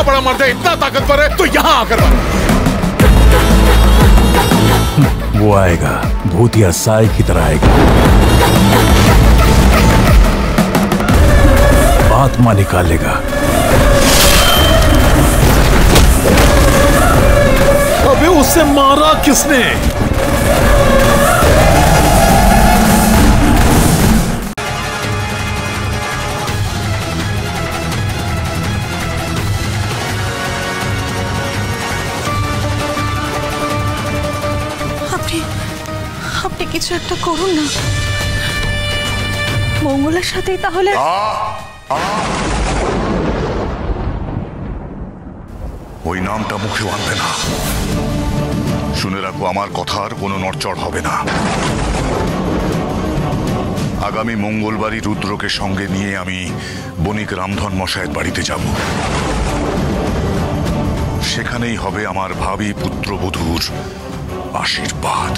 बड़ा मर्द है, इतना ताकतवर है, तो यहाँ आकर वो आएगा, भूतिया साय की तरह आएगा, आत्मा निकालेगा। अबे उससे मारा किसने? আপনি কিছু একটা করুন না, মঙ্গলার সাথেই তাহলে। ওই নামটা মুখে আনবে না, শুনে রাখো আমার কথার কোনো নড়চড় হবে না। আগামী মঙ্গলবারই রুদ্রকে সঙ্গে নিয়ে আমি বণিক রামধন মশায়ের বাড়িতে যাব। সেখানেই হবে আমার ভাবী পুত্রবধূর আশীর্বাদ।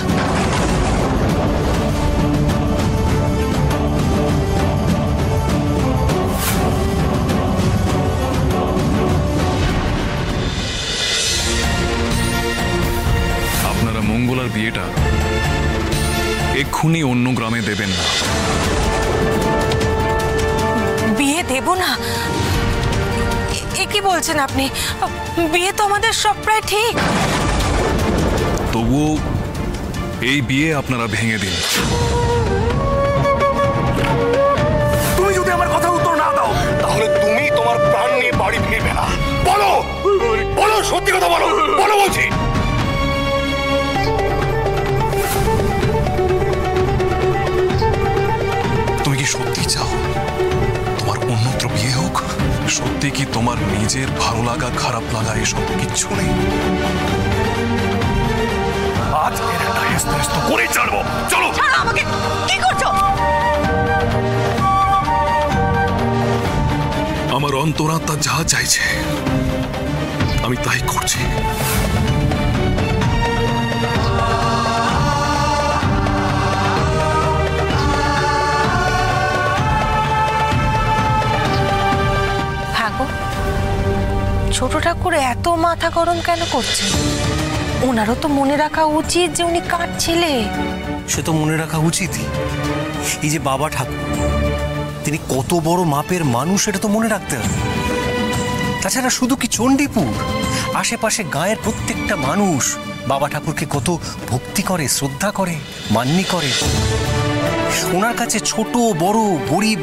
আপনারা মঙ্গলার বিয়েটা এক্ষুনি অন্য গ্রামে দেবেন না। বিয়ে দেব না? এ কি বলছেন আপনি? বিয়ে তো আমাদের সব প্রায় ঠিক। তবুও এই বিয়ে আপনারা ভেঙে দিন। তুমি যদি আমার কথা উত্তর না দাও, তাহলে তুমি তোমার প্রাণ নিয়ে বাড়ি ফিরবে না। বলো বলো, সত্যি কথা বলো, বলো বলছি। তুমি কি সত্যি চাও তোমার অন্যত্র বিয়ে হোক? সত্যি কি তোমার নিজের ভালো লাগা খারাপ লাগা এসব কিচ্ছু নেই? আজ একটা হেস্ত করে ছাড়বো। চলো। আমাকে কি করছো? আমার অন্তরাত্মা যা চাইছে আমি তাই করছি। ছোট ঠাকুর এত মাথা গরম কেন করছেন? ওনারও তো মনে রাখা উচিত যে উনি কার ছেলে। সে তো মনে রাখা উচিতই। এই যে বাবা ঠাকুর, তিনি কত বড় মাপের মানুষ এটা তো মনে রাখতে হবে। তাছাড়া শুধু কি চণ্ডীপুর, আশেপাশে গায়ের প্রত্যেকটা মানুষ বাবা ঠাকুরকে কত ভক্তি করে, শ্রদ্ধা করে, মান্যি করে। ওনার কাছে ছোট বড়, গরিব